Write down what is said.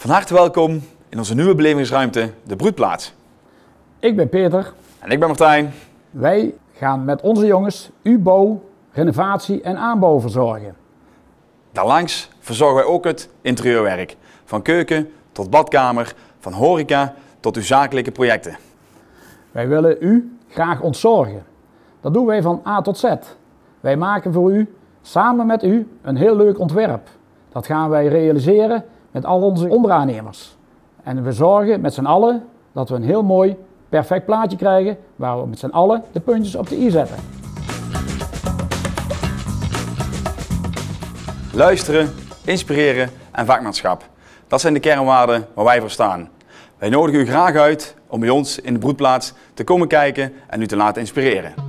Van harte welkom in onze nieuwe belevingsruimte, de Broedplaats. Ik ben Peter. En ik ben Martijn. Wij gaan met onze jongens uw bouw, renovatie en aanbouw verzorgen. Daarlangs verzorgen wij ook het interieurwerk. Van keuken tot badkamer, van horeca tot uw zakelijke projecten. Wij willen u graag ontzorgen. Dat doen wij van A tot Z. Wij maken voor u, samen met u, een heel leuk ontwerp. Dat gaan wij realiseren met al onze onderaannemers. En we zorgen met z'n allen dat we een heel mooi, perfect plaatje krijgen waar we met z'n allen de puntjes op de i zetten. Luisteren, inspireren en vakmanschap. Dat zijn de kernwaarden waar wij voor staan. Wij nodigen u graag uit om bij ons in de Broedplaats te komen kijken en u te laten inspireren.